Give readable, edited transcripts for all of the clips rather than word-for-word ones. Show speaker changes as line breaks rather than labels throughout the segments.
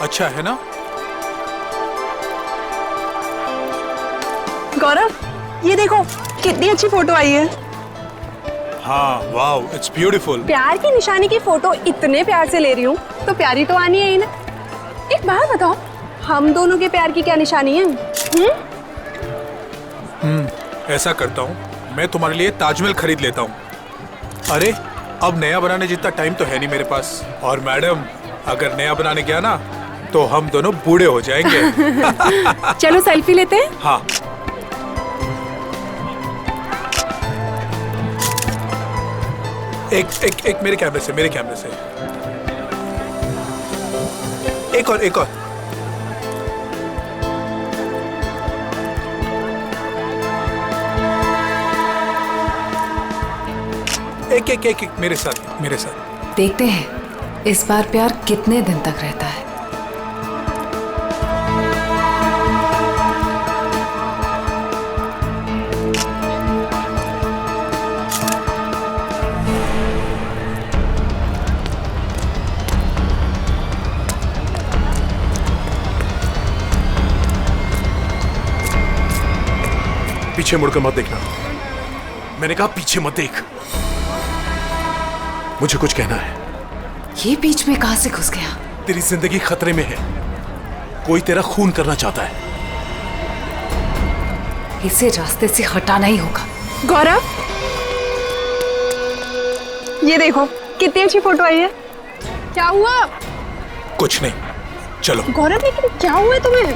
अच्छा है ना?
गौरव, ये देखो कितनी अच्छी फोटो आई है।
हाँ, वाओ, इट्स ब्यूटीफुल।
प्यार की निशानी की फोटो इतने प्यार से ले रही हूँ तो प्यारी तो आनी है ही ना। एक बात बताओ, हम दोनों के प्यार की क्या निशानी है?
ऐसा करता हूँ, मैं तुम्हारे लिए ताजमहल खरीद लेता हूँ। अरे, अब नया बनाने जितना टाइम तो है नहीं मेरे पास। और मैडम, अगर नया बनाने गया ना तो हम दोनों बूढ़े हो जाएंगे।
चलो सेल्फी लेते हैं।
हाँ। एक मेरे कैमरे से, एक और एक मेरे साथ।
देखते हैं इस बार प्यार कितने दिन तक रहता है।
पीछे मुड़कर मत देखना। मैंने कहा पीछे मत देख। मुझे कुछ कहना है।
ये बीच में कहां से घुस गया?
तेरी जिंदगी खतरे में है। कोई तेरा खून करना चाहता है।
इसे रास्ते से हटाना ही होगा।
गौरव, ये देखो कितनी अच्छी फोटो आई है। क्या हुआ?
कुछ नहीं, चलो।
गौरव, लेकिन क्या हुआ है तुम्हें?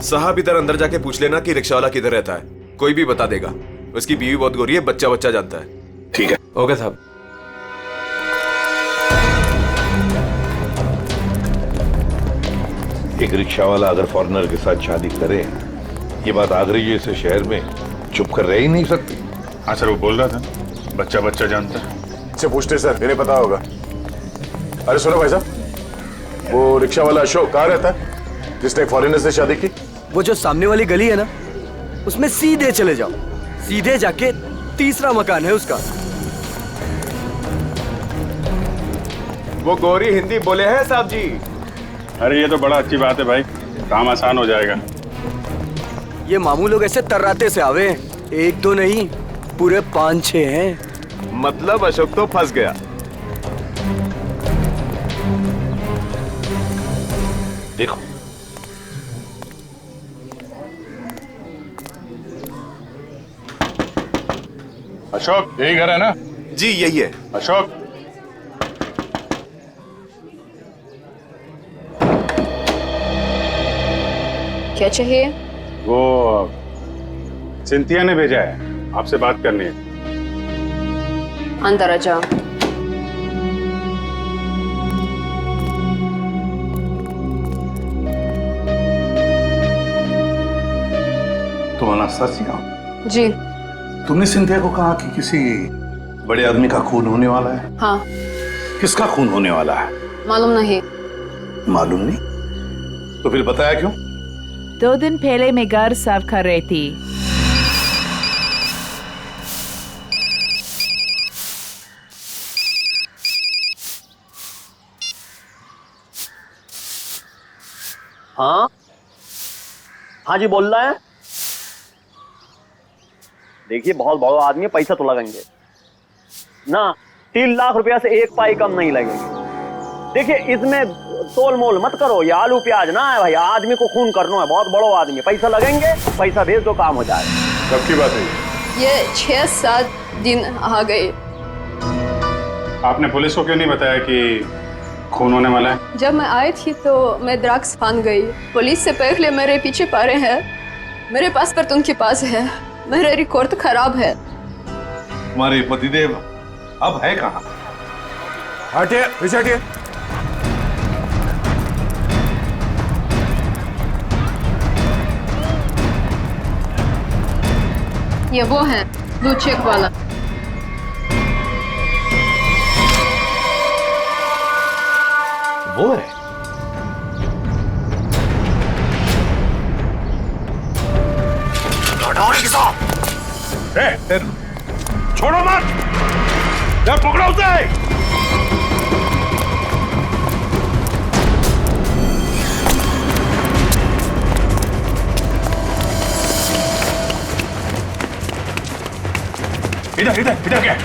साहब, इधर अंदर जाके पूछ लेना कि रिक्शा वाला किधर रहता है। कोई भी बता देगा। उसकी बीवी बहुत गोरी है, बच्चा जानता है।
ठीक है।
ओके साहब।
एक रिक्शा वाला अगर फॉरेनर के साथ शादी करे, ये बात आगरे जैसे शहर में चुप कर रह ही नहीं सकती।
हाँ सर, वो बोल रहा था बच्चा जानता है।
इससे पूछते सर, इन्हें पता होगा। अरे सुनो भाई साहब, वो रिक्शा वाला अशोक कहाँ रहता है जिसने फॉरेनर से शादी की?
वो जो सामने वाली गली है ना, उसमें सीधे चले जाओ। सीधे जाके तीसरा मकान है उसका।
वो गोरी हिंदी बोले हैं साहब जी।
अरे ये तो बड़ा अच्छी बात है भाई, काम आसान हो जाएगा।
ये मामू लोग ऐसे तर्राते से आवे, एक दो नहीं पूरे 5-6 हैं।
मतलब अशोक तो फंस गया।
देखो,
अशोक, यही घर है ना?
जी यही है।
अशोक,
क्या चाहिए?
वो सिंथिया ने भेजा है, आपसे बात करनी है।
अंदर आ जाओ।
तुम अनास्तासिया?
जी।
तुमने सिंथिया को कहा कि किसी बड़े आदमी का खून होने वाला है?
हाँ।
किसका खून होने वाला है?
मालूम नहीं।
मालूम नहीं? तो फिर बताया क्यों?
2 दिन पहले मैं घर साफ कर रही थी।
हाँ हाँ जी, बोल रहा है। देखिए, बहुत बड़ा आदमी है, पैसा तो लगेंगे ना। 3 लाख रुपया से 1 पाई कम नहीं लगेंगे। देखिए, इसमें तोल मोल मत करो। ये आलू प्याज ना है भाई, आदमी को खून करना है। बहुत बड़ा आदमी है, पैसा लगेंगे, पैसा भेज दो, काम हो जाएगा।
कब की बात है
ये 6-7 दिन आ गए।
आपने पुलिस को क्यों नहीं बताया कि खून होने वाला है?
जब मैं आई थी तो मैं ड्रग्स फान गई। पुलिस से पहले मेरे पीछे पड़े हैं। मेरे पासपोर्ट उनके पास है। मेरा रिकॉर्ड तो खराब है।
तुम्हारे पतिदेव अब है कहाँ?
हटिए, पीछे हटिए।
ये वो है ब्लू चेक वाला।
वो है।
छोड़ो मत, पकड़ो उसे। इधर इधर इधर क्या?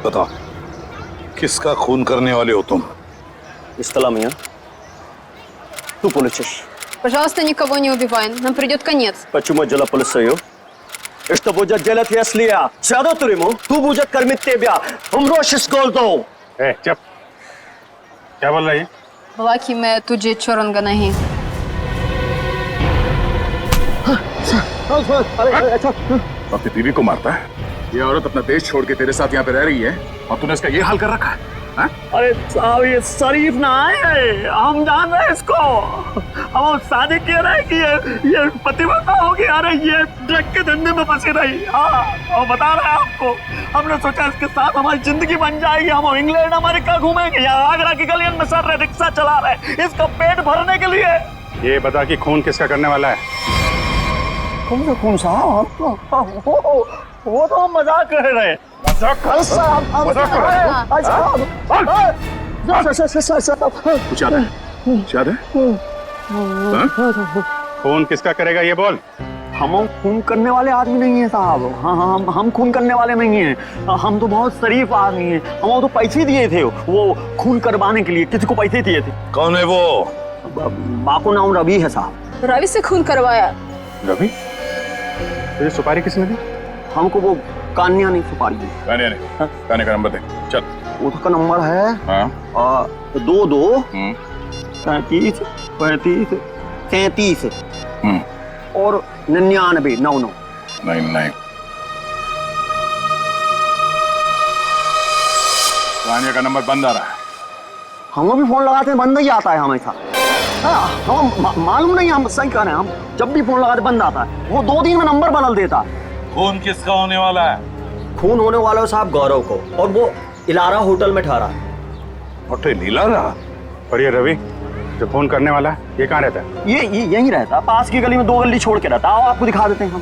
बताओ, किसका खून करने वाले हो तुम?
Исталамия. Ту полицейш.
Пожалуйста, никого не убивай, нам придет конец.
Почему дело полицею? И что будет делать, если я сяду в тюрьму? Ту будет кормить тебя. Умрешь с голоду.
चुप। क्या बोल रहा है ये?
बोला कि मैं तुझे छोड़ूंगा नहीं।
अपनी बीवी को मारता है? ये औरत अपना देश छोड़ के तेरे साथ यहाँ पे रह रही है और तूने इसका ये हाल कर रखा है? हाँ?
अरे साहब, ये शरीफ ना है, हम जान रहे हैं इसको। हम शादी कह रहे हैं कि ये पतिव्रता होगी। अरे ये ड्रग के धंधे में फंसी रही। हाँ, और बता रहे हैं आपको, हमने सोचा इसके साथ हमारी जिंदगी बन जाएगी। हम इंग्लैंड अमेरिका घूमेंगे, यहाँ आगरा की गलियन में सर रहे, रिक्शा चला रहे, इसका पेट भरने के लिए।
ये बता कि खून किसका करने वाला है?
कौन सा? वो तो हम मजाक कर रहे हैं।
कुछ याद है? याद है?
खून किसका करेगा ये बोल।
हम खून करने वाले आदमी नहीं है साहब। हाँ, हम खून करने वाले नहीं हैं। हम तो बहुत शरीफ आदमी हैं। हम तो पैसे दिए थे वो खून करवाने के लिए। किसी को पैसे दिए थे।
कौन है वो?
बाको नाम रवि है साहब।
रवि से खून करवाया।
रवि? तुझे सुपारी किसने दी?
हमको वो कान्या ने सुपारी दी।
कान्या ने? कान्या का नंबर दे। चल।
उसका नंबर है 22 35 35 33 और 99 99
99। कान्या का नंबर बंद आ रहा है।
हम भी फोन लगाते हैं, बंद ही आता है हमेशा। हाँ, हम मालूम नहीं, हम सही कह रहे हैं। हम जब भी फोन लगाते बंद आता है। वो 2 दिन में नंबर बदल देता है।
खून किसका होने वाला है?
खून होने वाला है साहब गौरव को, और वो इलारा होटल में ठहरा है।
होटल इलारा?
और ये रवि जो खून करने वाला है, ये कहाँ रहता है?
ये यहीं रहता, पास की गली में 2 गली छोड़ के रहता। आओ आपको दिखा देते हैं हम।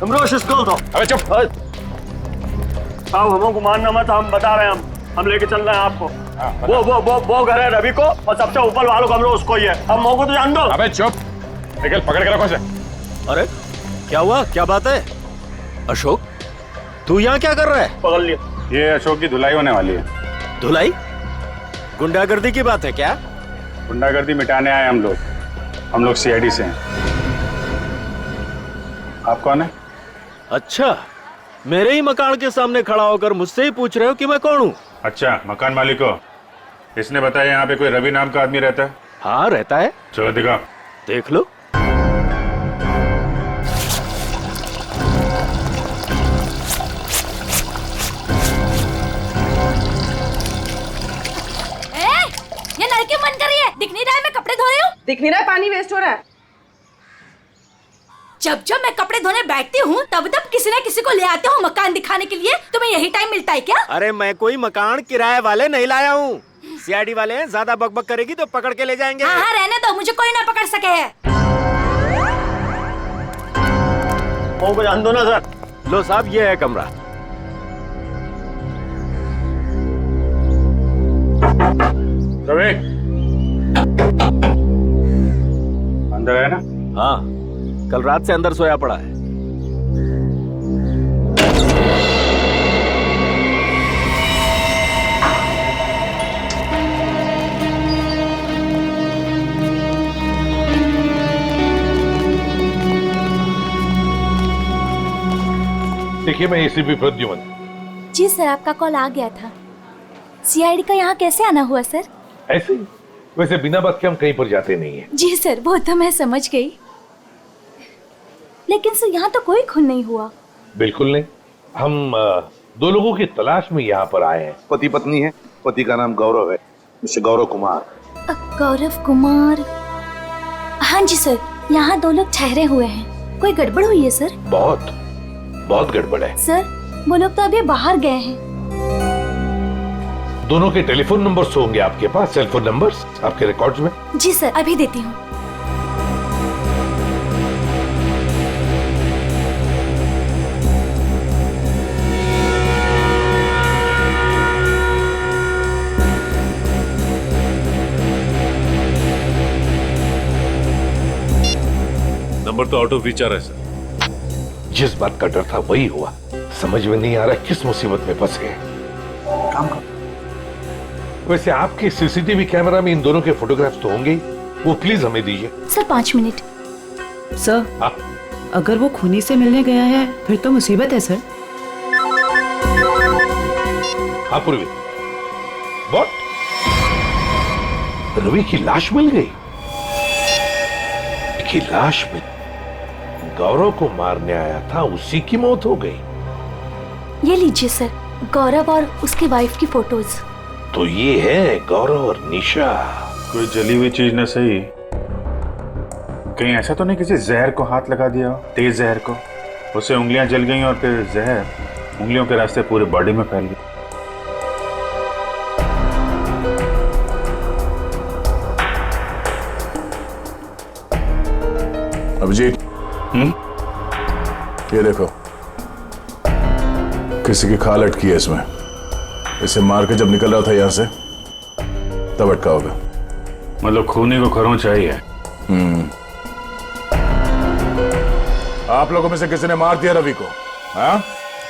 अबे चुप।
साहब हमको मानना मत, हम बता रहे हैं। हम लेके चल रहे हैं आपको। वो घर है रवि को, और सबसे ऊपर वालों का उसको ही है। हम मौको तो जान दो।
अबे चुप। निकल, पकड़ के रखो इसे।
अरे क्या हुआ? क्या बात है? अशोक, तू यहाँ क्या कर रहा है?
पकड़ लिया।
ये अशोक की धुलाई होने वाली है।
धुलाई? गुंडागर्दी की बात है क्या?
गुंडागर्दी मिटाने आए हम लोग। हम लोग CID से हैं। आप कौन है?
अच्छा, मेरे ही मकान के सामने खड़ा होकर मुझसे ही पूछ रहे हो कि मैं कौन हूँ?
अच्छा, मकान मालिक हो? इसने बताया यहाँ पे कोई रवि नाम का आदमी रहता है?
हाँ, रहता है।
चलो दिखाओ।
देख लो।
ये नल क्यों बंद कर रही है? दिख नहीं रहा है मैं कपड़े धो रही हूँ?
दिख नहीं रहा है, पानी वेस्ट हो रहा है।
जब जब मैं कपड़े धोने बैठती हूँ तब तब किसी न किसी को ले आते हो मकान दिखाने के लिए। तुम्हें यही टाइम मिलता है क्या?
अरे मैं कोई मकान किराए वाले नहीं लाया हूँ। सीआईडी वाले हैं, ज्यादा बकबक करेगी तो पकड़ के ले जाएंगे।
हाँ हाँ, रहने दो, मुझे कोई ना पकड़ सके है।
को जान दो ना सर।
लो साहब, ये है कमरा।
रवि, अंदर है ना?
हाँ, कल रात से अंदर सोया पड़ा है।
देखिए, मैं एसीपी प्रद्युमन।
जी सर, आपका कॉल आ गया था। सीआईडी का यहाँ कैसे आना हुआ सर?
ऐसे ही, वैसे बिना बात के हम कहीं पर जाते नहीं है।
जी सर, वो तो मैं समझ गई, लेकिन सर यहाँ तो कोई खून नहीं हुआ।
बिल्कुल नहीं। हम दो लोगों की तलाश में यहाँ पर आए हैं। पति पत्नी है। पति का नाम गौरव है, मिस्टर गौरव कुमार।
गौरव कुमार? हाँ जी सर, यहाँ दो लोग ठहरे हुए हैं। कोई गड़बड़ हुई है सर?
बहुत गड़बड़ है
सर। वो लोग तो अभी बाहर गए हैं।
दोनों के टेलीफोन नंबर्स होंगे आपके पास, सेलफोन नंबर्स आपके रिकॉर्ड्स में?
जी सर, अभी देती हूँ।
नंबर तो आउट ऑफ रीच आ रहा है सर। जिस बात का डर था वही हुआ। समझ में नहीं आ रहा किस मुसीबत में फंस गए। काम करो। वैसे आपके सीसीटीवी कैमरा में इन दोनों के फोटोग्राफ्स तो होंगे ही, वो प्लीज हमें दीजिए।
Sir 5 minute.
सर, अगर वो खूनी से मिलने गया है फिर तो मुसीबत है सर।
हाँ पूर्वी, व्हाट? रवि की लाश मिल गई? की लाश में गौरव को मारने आया था, उसी की मौत हो गई।
ये लीजिए सर, गौरव और उसकी वाइफ की फोटोज।
तो ये है गौरव और निशा।
कोई जली हुई चीज न सही, कहीं ऐसा तो नहीं किसी जहर को हाथ लगा दिया हो, तेज जहर को, उससे उंगलियां जल गई और फिर जहर उंगलियों के रास्ते पूरे बॉडी में फैल गई।
अभिजीत, ये देखो, किसी की खाल अटकी है इसमें। इसे मार के जब निकल रहा था यहाँ से तब अटका होगा।
मतलब खूनी को खरोंच चाहिए।
आप लोगों में से किसी ने मार दिया रवि को? हाँ?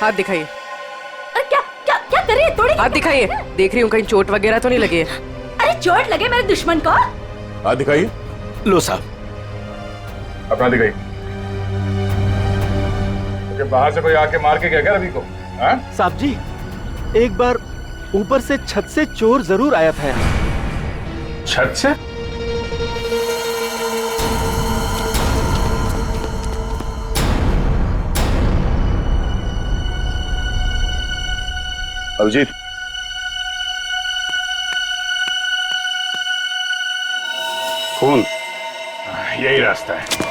हाथ दिखाइए।
अरे क्या क्या क्या कर रही है? तोड़ी।
हाथ दिखाइए, देख रही हूँ कहीं चोट वगैरह तो नहीं लगी है।
अरे चोट लगे मेरे दुश्मन को?
हाथ दिखाइए।
लो साहब।
अपना दिखाइए। तो बाहर से कोई आके मार के क्या रवि को? हाँ?
साहब जी, एक बार ऊपर से छत से चोर जरूर आया था यहाँ।
छत से?
अभिजीत,
खून यही रास्ता है।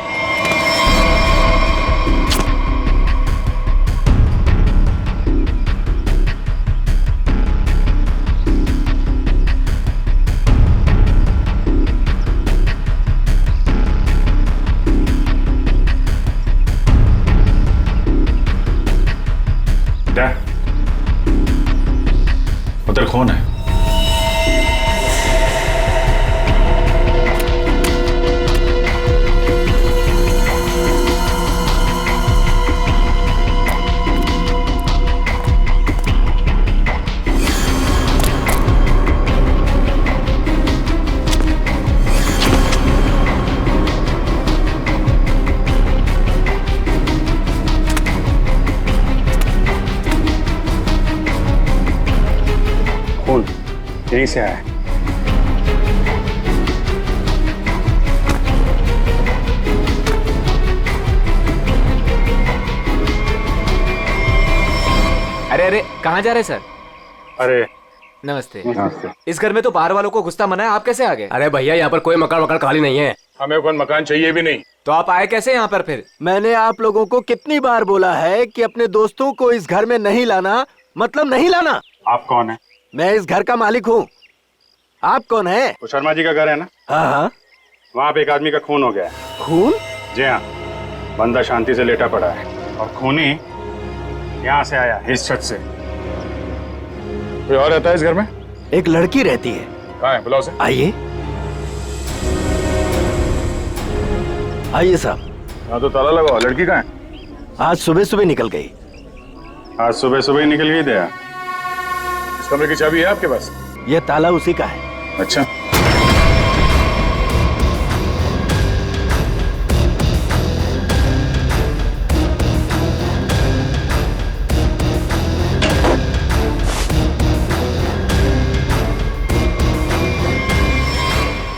उधर खून है। यहीं से आया है।
अरे अरे कहाँ जा रहे सर?
अरे
नमस्ते।
नमस्ते।
इस घर में तो बाहर वालों को घुसता मना है, आप कैसे आ गए?
अरे भैया यहाँ पर कोई मकान वकान खाली नहीं है।
हमें कोई मकान चाहिए भी नहीं।
तो आप आए कैसे यहाँ पर फिर?
मैंने आप लोगों को कितनी बार बोला है कि अपने दोस्तों को इस घर में नहीं लाना, मतलब नहीं लाना।
आप कौन है?
मैं इस घर का मालिक हूँ। आप कौन है?
वो शर्मा जी का घर है ना?
हाँ हाँ।
वहाँ पे एक आदमी का खून हो गया है।
खून?
जी हाँ, बंदा शांति से लेटा पड़ा है और खूनी यहाँ से आया, इस छत से। कोई और रहता है इस घर में?
एक लड़की रहती है।
कहाँ है? बुलाओ उसे।
आइए आइए साहब।
यहाँ तो ताला लगाओ। लड़की कहाँ है?
आज सुबह सुबह निकल गई।
आज सुबह सुबह ही निकल गई दया। इस कमरे की चाबी है आपके पास?
यह ताला उसी का है।
अच्छा।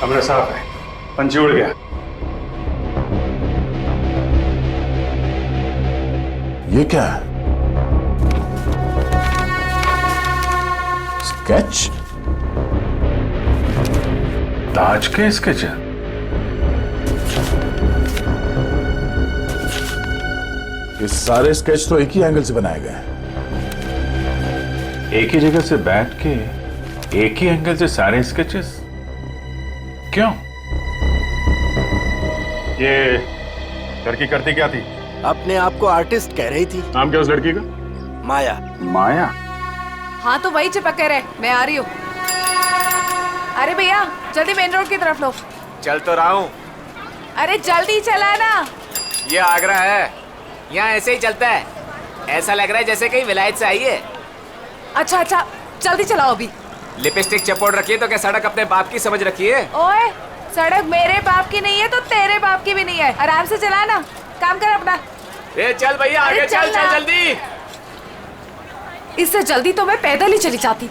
कमरा साफ है, पंछी उड़ गया।
ये क्या है? स्केच?
ताज के स्केच है।
ये सारे स्केच तो एक ही एंगल से बनाए गए हैं।
एक ही जगह से बैठ के एक ही एंगल से सारे स्केचेस क्यों? ये लड़की करती क्या थी?
अपने आप को आर्टिस्ट कह रही थी।
नाम क्या उस लड़की का?
माया।
माया?
हाँ तो वही चिपक रहे, मैं आ रही हूँ। अरे भैया जल्दी मेन रोड की तरफ लो।
चल तो रहा हूँ।
अरे जल्दी चला ना।
ये आगरा है, यहाँ ऐसे ही चलता है। ऐसा लग रहा है जैसे कहीं विलायत से आई है।
अच्छा अच्छा जल्दी चलाओ अभी।
लिपस्टिक चपोड़ रखिए तो क्या सड़क अपने बाप की समझ रखी है?
ओए सड़क मेरे बाप की नहीं है तो तेरे बाप की भी नहीं है। आराम से चला ना, काम कर अपना।
ए चल भैया आगे चल चल जल्दी।
इससे जल्दी तो मैं पैदल ही चली जाती।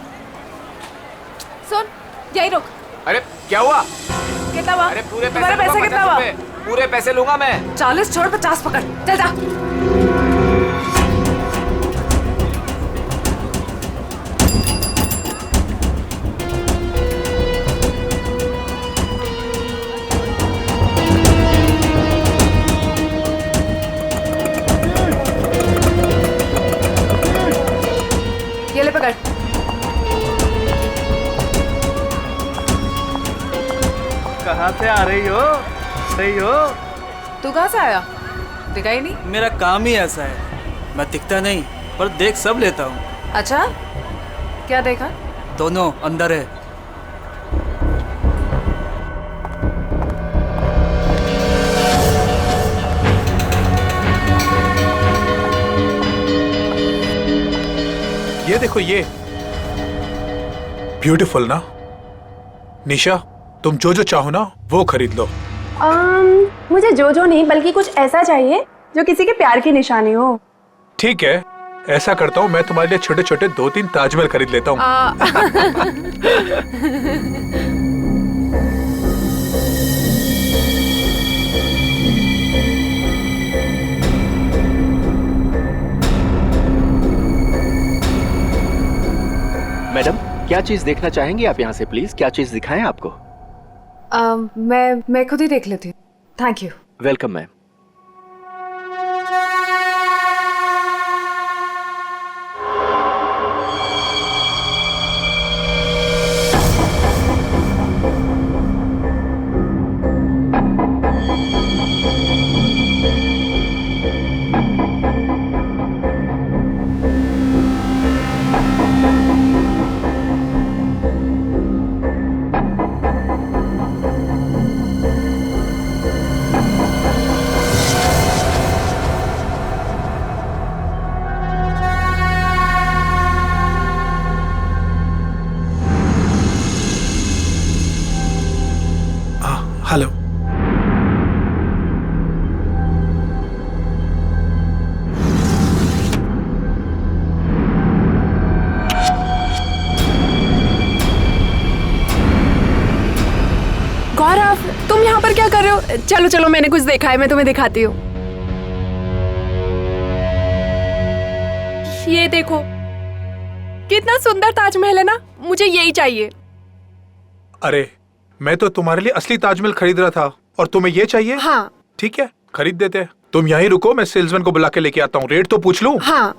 सुन यही रुक।
अरे क्या हुआ?
कितना हुआ?
अरे पूरे
तुम्हारा पैसा कितना हुआ?
पूरे पैसे लूंगा मैं।
40 छोड़ 50 पकड़, चल जा। ये ले पकड़।
कहाँ से आ रही हो?
तू कहाँ से आया? दिखा ही नहीं।
मेरा काम ही ऐसा है, मैं दिखता नहीं पर देख सब लेता हूँ।
अच्छा क्या देखा?
दोनों अंदर है।
ये देखो ये ब्यूटीफुल ना। निशा तुम जो जो चाहो ना वो खरीद लो।
मुझे जो जो नहीं बल्कि कुछ ऐसा चाहिए जो किसी के प्यार की निशानी हो।
ठीक है ऐसा करता हूँ, मैं तुम्हारे लिए छोटे छोटे 2-3 ताजमहल खरीद लेता हूँ।
मैडम क्या चीज देखना चाहेंगी आप यहाँ से? प्लीज क्या चीज दिखाएं आपको?
मैं खुद ही देख लेती हूँ। Thank you.
Welcome ma'am.
Hello.
Gaurav, तुम यहाँ पर क्या कर रहे हो? चलो चलो, मैंने कुछ देखा है, मैं तुम्हें दिखाती हूँ। ये देखो, कितना सुंदर ताजमहल है ना, मुझे यही चाहिए।
अरे मैं तो तुम्हारे लिए असली ताजमहल खरीद रहा था और तुम्हें ये चाहिए?
हाँ।
ठीक है, खरीद देते हैं। तुम यहीं रुको, मैं सेल्समैन को बुला के लेके आता हूँ। रेट तो पूछ लूं?
हाँ।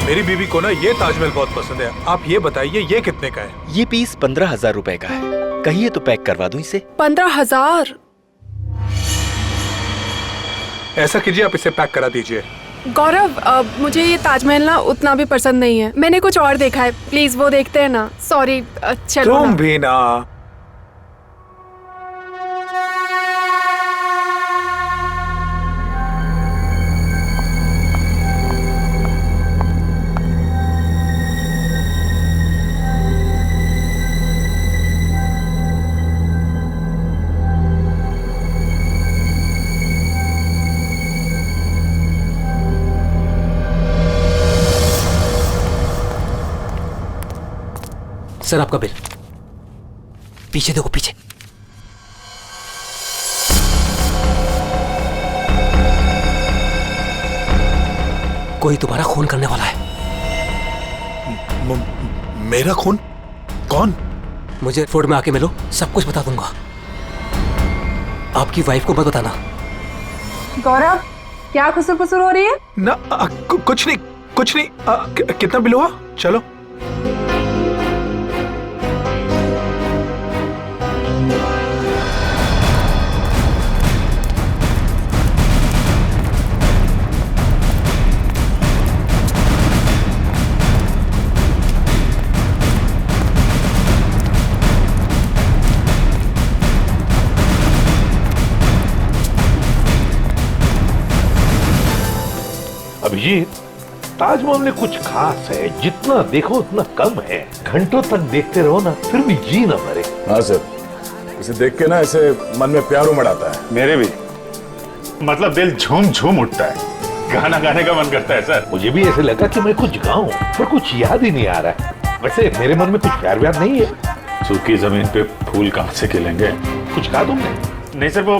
मेरी बीवी को ना ये ताजमहल बहुत पसंद है। आप ये बताइए ये कितने का है?
ये पीस 15,000 रुपए का है। कहिए तो पैक करवा दूं इसे।
15,000?
ऐसा कीजिए, आप इसे पैक करा दीजिए।
गौरव, मुझे ये ताजमहल ना उतना भी पसंद नहीं है। मैंने कुछ और देखा है, प्लीज वो देखते हैं ना। सॉरी, चलो।
तुम भी ना।
सर, आपका बिल। पीछे देखो, पीछे। कोई तुम्हारा खून करने वाला है।
मेरा खून? कौन?
मुझे फोर्ट में आके मिलो, सब कुछ बता दूंगा। आपकी वाइफ को मत बताना।
गौरव, क्या खुसर फुसर हो रही है?
ना कुछ नहीं, कुछ नहीं। कितना बिल हुआ? चलो।
अभिजीत, ताजमहल में कुछ खास है, जितना देखो उतना कम है। घंटों तक देखते रहो ना, फिर भी जी ना भरे।
हाँ सर, इसे देख के ना ऐसे मन में प्यार उमड़ आता है।
मेरे भी, मतलब दिल झूम झूम उठता है, गाना गाने का मन करता है सर।
मुझे भी ऐसे लगा कि मैं कुछ गाऊं, पर कुछ याद ही नहीं आ रहा है। वैसे मेरे मन में कुछ प्यार व्यार नहीं है।
सूखी जमीन पे फूल कहाँ से खिलेंगे?
कुछ कहा तुमने?
नहीं सर, वो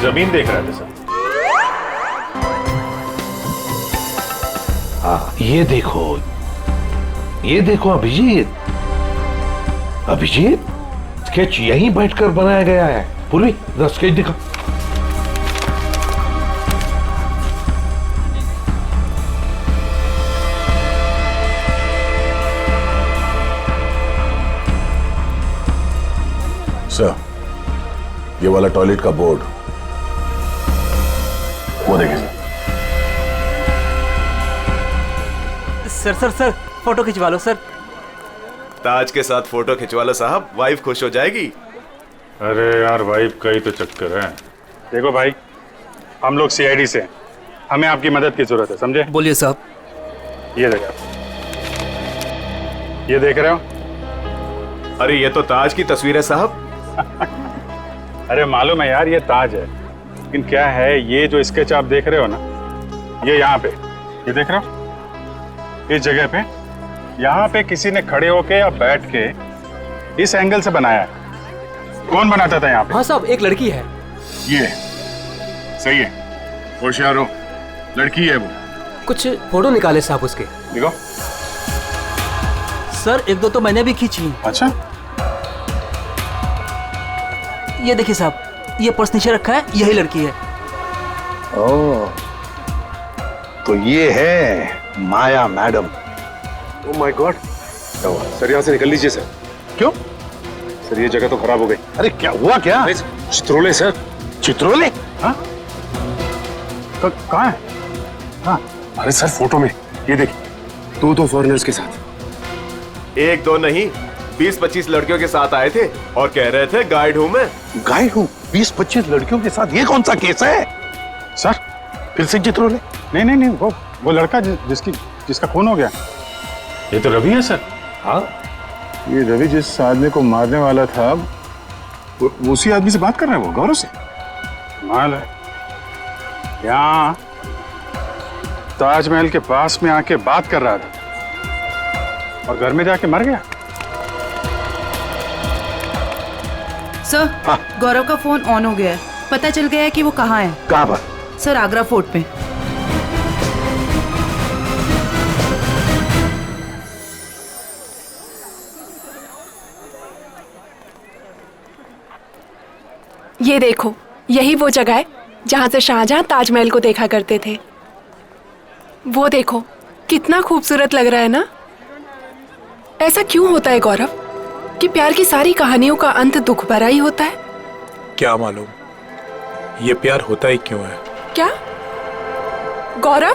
जमीन देख रहे थे सर।
हाँ, ये देखो अभिजीत। अभिजीत, स्केच यहीं बैठकर बनाया गया है। पूर्वी, जरा स्केच दिखा।
सर, ये वाला टॉयलेट का बोर्ड, वो देखिए
सर। सर, फोटो खिंचवा लो सर।
ताज के साथ फोटो खिंचवा लो साहब, वाइफ खुश हो जाएगी।
अरे यार, वाइफ का ही तो चक्कर है। देखो भाई, हम लोग CID से हैं, हमें आपकी मदद की जरूरत है, समझे?
बोलिए साहब।
ये देखो, ये देख रहे हो?
अरे ये तो ताज की तस्वीर है साहब।
अरे मालूम है यार, ये ताज है, लेकिन क्या है, ये जो स्केच आप देख रहे हो ना, ये यहाँ पे, ये देख रहे हो, इस जगह पे, यहाँ पे किसी ने खड़े होके या बैठ के इस एंगल से बनाया है। कौन बनाता था यहाँ पे?
हाँ साहब, एक लड़की है।
ये सही है, होशियार हो, लड़की है वो।
कुछ फोटो निकाले साहब उसके।
देखो
सर, एक दो तो मैंने भी खींची।
अच्छा,
ये देखिए साहब, ये पर्स नीचे रखा है, यही लड़की है।
ओह, तो ये है माया मैडम।
ओह माय गॉड, क्या हुआ सर? यहाँ से निकल लीजिए सर।
क्यों
सर ये जगह तो खराब हो गई।
अरे क्या हुआ? क्या
चित्रोले सर।
चित्रोले? हाँ कहाँ है? हाँ
अरे सर फोटो में ये देखिए, दो फॉरेनर्स के साथ।
एक दो नहीं 20-25 लड़कियों के साथ आए थे और कह रहे थे गाइड हूं मैं।
गाइड हूँ? 20-25 लड़कियों के साथ? ये कौन सा केस है सर? फिर से चित्रोले?
नहीं, वो लड़का जिसका खून हो गया, ये तो रवि है सर।
हाँ
ये रवि जिस आदमी को मारने वाला था, वो उसी आदमी से बात कर रहा है, वो गौरव से। माल है यहाँ ताजमहल के पास में आके बात कर रहा था और घर में जाके मर गया।
सर गौरव का फोन ऑन हो गया है, पता चल गया है कि वो कहाँ है।
कहाँ पर?
सर आगरा फोर्ट पे।
ये देखो, यही वो जगह है जहाँ से शाहजहां ताजमहल को देखा करते थे। वो देखो कितना खूबसूरत लग रहा है ना। ऐसा क्यों होता है गौरव कि प्यार की सारी कहानियों का अंत दुख भरा ही होता है?
क्या मालूम ये प्यार होता ही क्यों है।
क्या गौरव?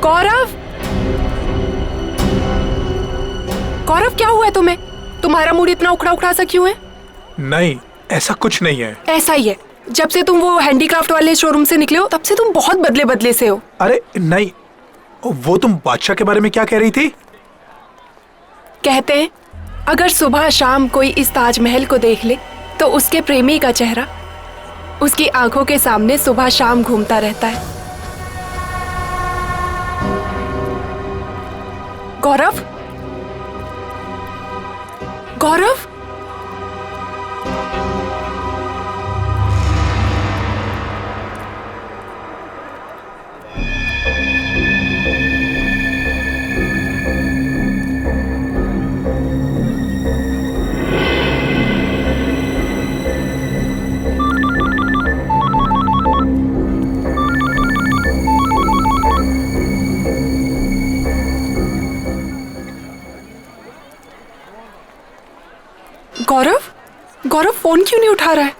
गौरव गौरव क्या हुआ है तुम्हें? तुम्हारा मूड इतना उखड़ा उखड़ा सा क्यों है?
नहीं ऐसा कुछ नहीं है।
ऐसा ही है, जब से तुम वो हैंडीक्राफ्ट वाले शोरूम से निकले हो तब से तुम बहुत बदले बदले से हो।
अरे नहीं, वो तुम बादशाह के बारे में क्या कह रही थी?
कहते हैं अगर सुबह शाम कोई इस ताजमहल को देख ले तो उसके प्रेमी का चेहरा उसकी आंखों के सामने सुबह शाम घूमता रहता है। गौरव गौरव गौरव गौरव फोन क्यों नहीं उठा रहा है?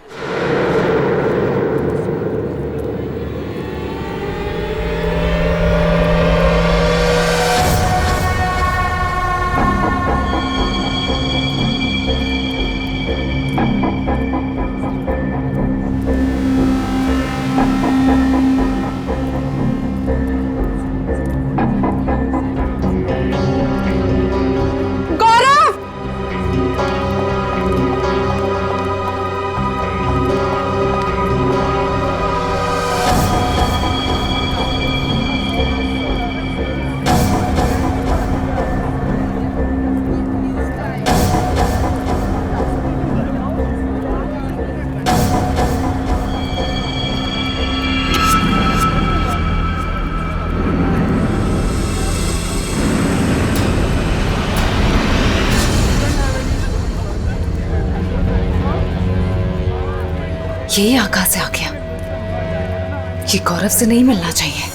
ये यहाँ कहाँ से आ गया? ये गौरव से नहीं मिलना चाहिए।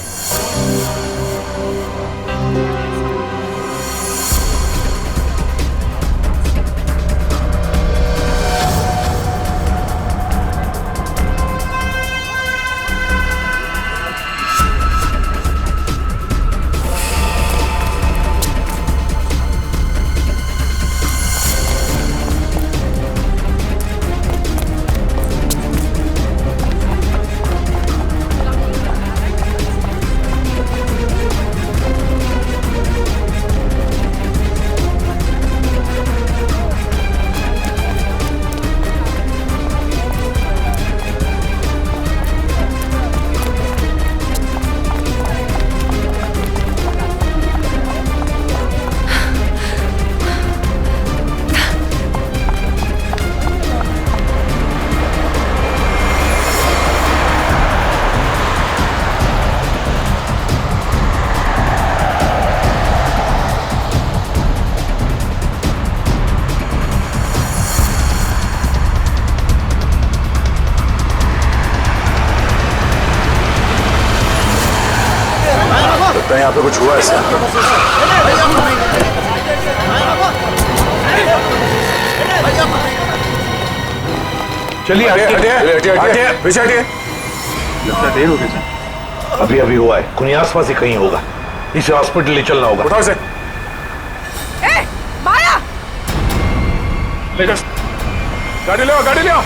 कुछ हुआ है सर?
चलिए
हटिए, पीछे हटिए।
लगता देर हो गई सर। अभी अभी हुआ है, कुछ आसपास ही कहीं होगा। इसे हॉस्पिटल ले चलना होगा।
उठाओ इसे।
माया!
ले जा, गाड़ी ले आओ, गाड़ी ले आओ।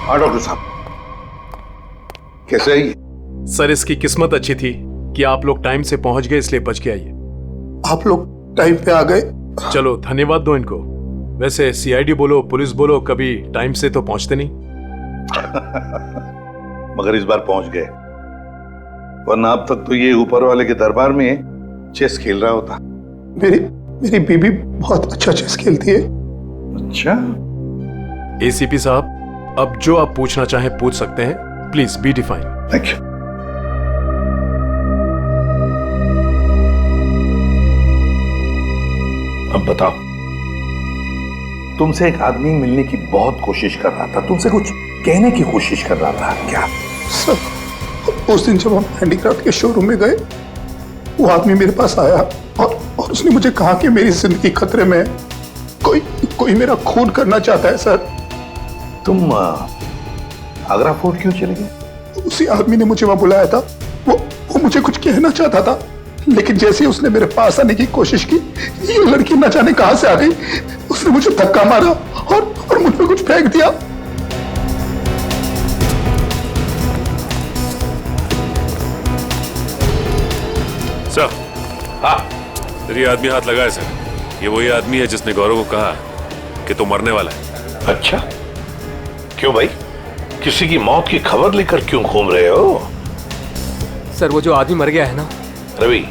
हाँ डॉक्टर साहब, कैसे है ये?
सर इसकी किस्मत अच्छी थी कि आप लोग टाइम से पहुंच गए, इसलिए बच के आइए।
आप लोग टाइम पे आ गए।
चलो धन्यवाद दो इनको। वैसे सीआईडी बोलो पुलिस बोलो, कभी टाइम से तो पहुंचते नहीं।
मगर इस बार पहुंच गए, वरना अब तक तो ये ऊपर वाले के दरबार में चेस खेल रहा होता।
मेरी बीबी बहुत अच्छा चेस खेलती है।
अच्छा।
एसीपी साहब, अब जो आप पूछना चाहें पूछ सकते हैं। Please be define.
Thank you. अब बताओ, तुमसे एक आदमी मिलने की बहुत कोशिश कर रहा था, तुमसे कुछ कहने की कोशिश कर रहा था क्या?
सर, उस दिन जब हम हैंडीक्राफ्ट के शोरूम में गए, वो आदमी मेरे पास आया और उसने मुझे कहा कि मेरी जिंदगी खतरे में है, कोई मेरा खून करना चाहता है। सर,
तुम आगरा फोर्ट क्यों चले गए?
उसी आदमी ने मुझे वहां बुलाया था। वो मुझे कुछ कहना चाहता था, लेकिन जैसे ही उसने मेरे पास आने की कोशिश की, ये लड़की न जाने कहां से आ गई। उसने मुझे धक्का मारा और मुझ पे कुछ फेंक दिया।
सर, हाँ, तेरी आदमी हाथ लगा है सर। ये वही आदमी है जिसने गौरव को कहा कि तू मरने वाला है।
अच्छा, क्यों भाई? किसी की मौत की खबर लेकर क्यों घूम रहे हो?
सर, वो जो आदमी मर गया है ना,
रवि।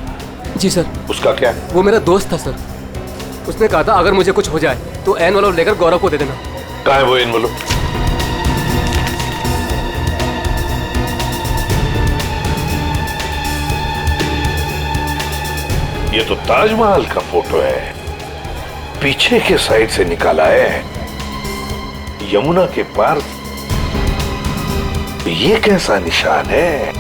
जी सर।
उसका क्या?
वो मेरा दोस्त था सर। उसने कहा था अगर मुझे कुछ हो जाए तो एनवलप लेकर गौरव को दे देना।
कहाँ है वो एनवलप? ये तो ताजमहल का फोटो है, पीछे के साइड से निकाला है, यमुना के पार। ये कैसा निशान है?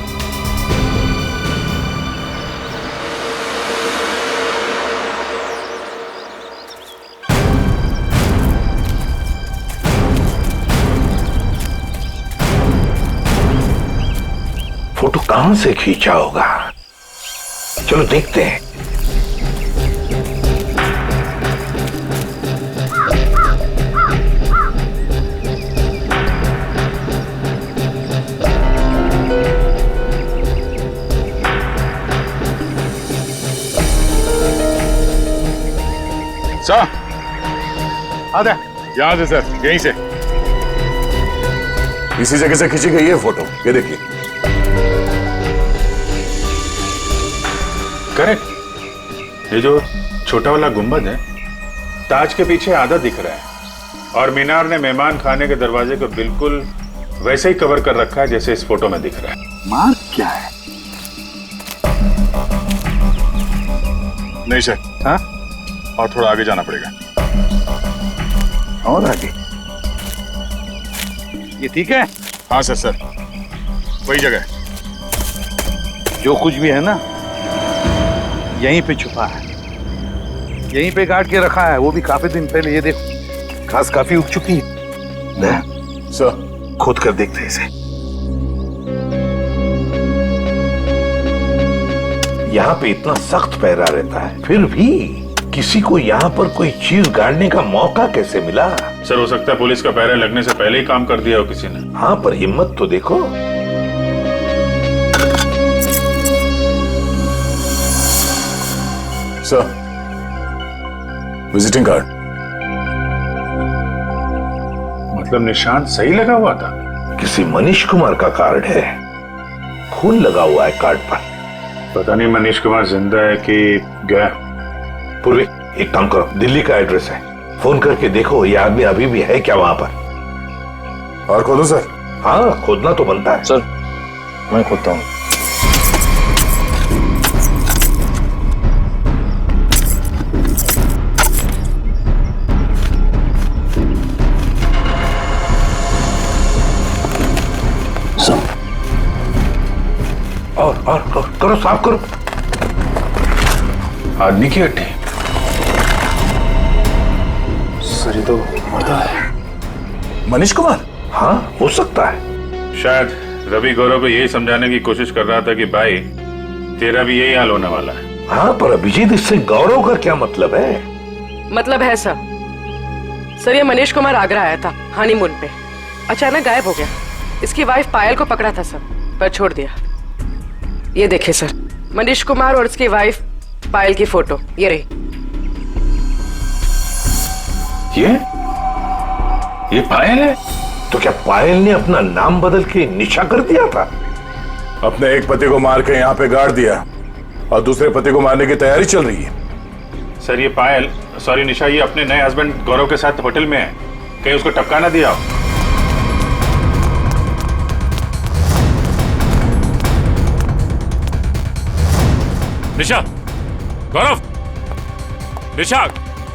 फोटो कहां से खींचा होगा? चलो देखते हैं।
सर, आधा यहाँ से सर, यहीं से।
इसी जगह से खींची गई है फोटो, ये देखिए।
करेक्ट। ये जो छोटा वाला गुंबद है, ताज के पीछे आधा दिख रहा है, और मीनार ने मेहमान खाने के दरवाजे को बिल्कुल वैसे ही कवर कर रखा है जैसे इस फोटो में दिख रहा है।
मार्क क्या है?
नहीं सर, हाँ, और थोड़ा आगे जाना पड़ेगा।
और आगे? ये ठीक है?
हाँ सर, सर वही जगह।
जो कुछ भी है ना, यहीं पे छुपा है, यहीं पे काट के रखा है, वो भी काफी दिन पहले। ये देखो, घास काफी उग चुकी है।
सर,
खोद कर देखते हैं इसे। यहाँ पे इतना सख्त पहरा रहता है, फिर भी किसी को यहाँ पर कोई चीज गाड़ने का मौका कैसे मिला?
सर, हो सकता है पुलिस का पहरा लगने से पहले ही काम कर दिया हो किसी ने।
हाँ, पर हिम्मत तो देखो।
Sir, visiting card.
मतलब निशान सही लगा हुआ था?
किसी मनीष कुमार का कार्ड है, खून लगा हुआ है कार्ड पर।
पता नहीं मनीष कुमार जिंदा है कि गया।
पूर्वी, एक काम करो, दिल्ली का एड्रेस है, फोन करके देखो ये आदमी अभी भी है क्या वहां पर।
और खोदो सर?
हाँ, खोदना तो बनता है।
सर, मैं खोदता हूँ।
और करो, साफ करो।
आदमी की हड्डी।
सर, ये तो मर्दा है। मनीष कुमार?
हाँ, हो सकता है।
शायद रवि गौरव को यही समझाने की कोशिश कर रहा था कि भाई तेरा भी यही हाल होने वाला है।
हाँ, पर अभिजीत, इससे गौरव का क्या मतलब है?
मतलब है सर, ये मनीष कुमार आगरा आया था हनीमून पे, अचानक गायब हो गया। इसकी वाइफ पायल को पकड़ा था सर, पर छोड़ दिया। ये देखिए सर, मनीष कुमार और उसकी वाइफ पायल की फोटो ये रही।
ये पायल है? तो क्या पायल ने अपना नाम बदल के निशा कर दिया था?
अपने एक पति को मार के यहाँ पे गाड़ दिया और दूसरे पति को मारने की तैयारी चल रही है।
सर, ये पायल, सॉरी निशा, ये अपने नए हस्बैंड गौरव के साथ होटल में है, कहीं उसको टपका ना दिया।
निशा, गौरव, निशा।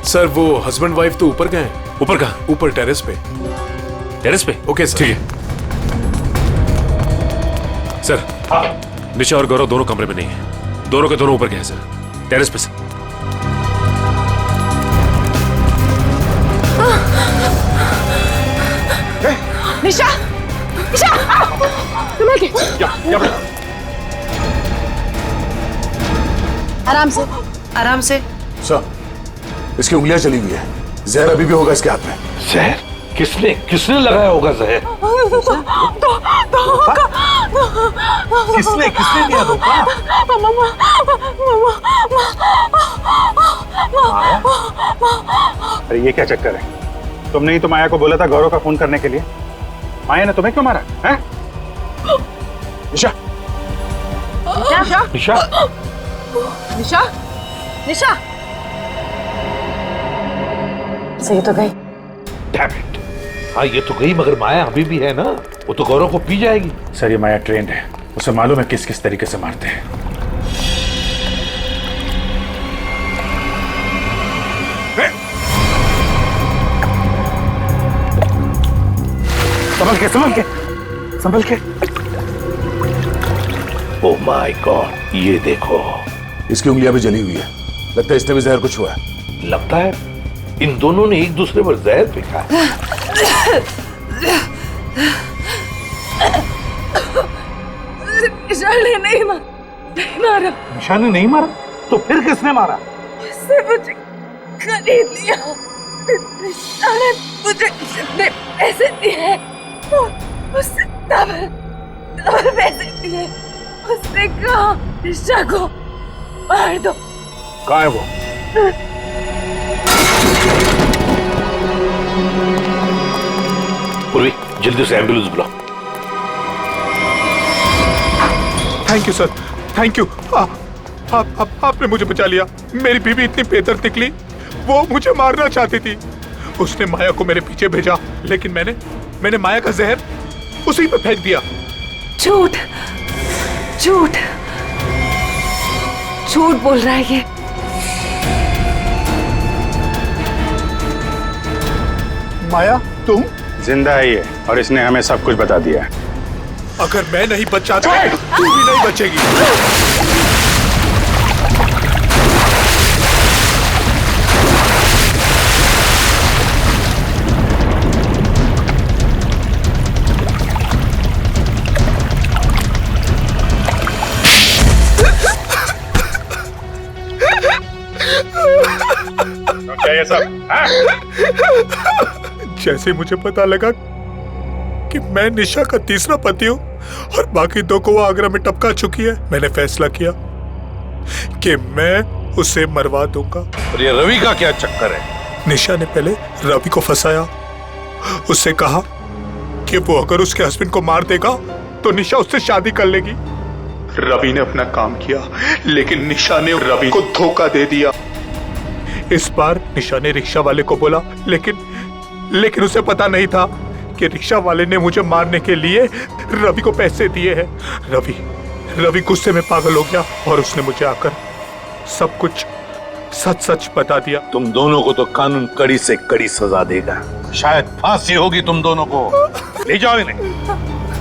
सर, वो हस्बैंड वाइफ तो ऊपर गए हैं।
ऊपर कहाँ?
ऊपर टेरेस पे।
टेरेस पे?
Okay sir.
ठीक है सर। निशा और गौरव दोनों कमरे में नहीं है, दोनों के दोनों ऊपर गए हैं सर, टेरेस पे सर।
निशा, निशा, संभल के।
आराम से, आराम से।
सर, इसकी उंगलियां चली हुई है, जहर अभी भी होगा इसके हाथ में।
जहर? किसने लगाया होगा जहर? किसने दिया धोखा?
अरे ये क्या चक्कर है? तुमने ही तो माया को बोला था गौरव का फोन करने के लिए। माया ने तुम्हें क्यों मारा है?
निशा,
निशा,
निशा,
निशा, निशा। सही तो गई।
Damn it! हाँ, ये तो गई, मगर माया अभी भी है ना, वो तो गौरव को पी जाएगी।
सर, ये माया ट्रेंड है, उसे मालूम है किस किस तरीके से मारते हैं। संभल के।
ओह माय गॉड, ये देखो,
इसकी उंगलियां भी जली हुई है, लगता है इसने भी जहर कुछ हुआ है।
लगता है इन दोनों ने एक दूसरे पर जहर फेंका है।
निशा ने नहीं मारा।
निशा ने नहीं मारा? तो फिर किसने मारा?
उसने मुझे खरीद लिया। निशा ने मुझे जितने पैसे दिए उससे डबल पैसे दिए। उसने कहा निशा को मार दो।
कहाँ है वो?
पूर्वी, जल्दी से एम्बुलेंस बुलाओ।
Thank you sir, thank you. आपने मुझे बचा लिया। मेरी बीवी इतनी बेदर्द निकली, वो मुझे मारना चाहती थी। उसने माया को मेरे पीछे भेजा, लेकिन मैंने माया का जहर उसी पे फेंक दिया।
झूठ बोल रहा है ये।
माया, तुम?
जिंदा है ये, और इसने हमें सब कुछ बता दिया है।
अगर मैं नहीं बच जाता तू भी नहीं बचेगी।
क्या ये सब?
जैसे मुझे पता लगा कि मैं निशा का तीसरा पति हूँ और बाकी दो को वो आगरा में टपका चुकी है, मैंने फैसला किया कि मैं उसे मरवा दूंगा।
और ये रवि का क्या चक्कर है?
निशा ने पहले रवि को फंसाया, उससे कहा कि वो अगर उसके हस्बैंड को मार देगा तो निशा उससे शादी कर लेगी। रवि ने अपना काम किया, लेकिन निशा ने रवि को धोखा दे दिया। इस बार निशा ने रिक्शा वाले को बोला, लेकिन उसे पता नहीं था कि रिक्शा वाले ने मुझे मारने के लिए रवि को पैसे दिए हैं। रवि गुस्से में पागल हो गया और उसने मुझे आकर सब कुछ सच बता दिया।
तुम दोनों को तो कानून कड़ी से कड़ी सजा देगा, शायद फांसी होगी तुम दोनों को। ले जाओ इन्हें।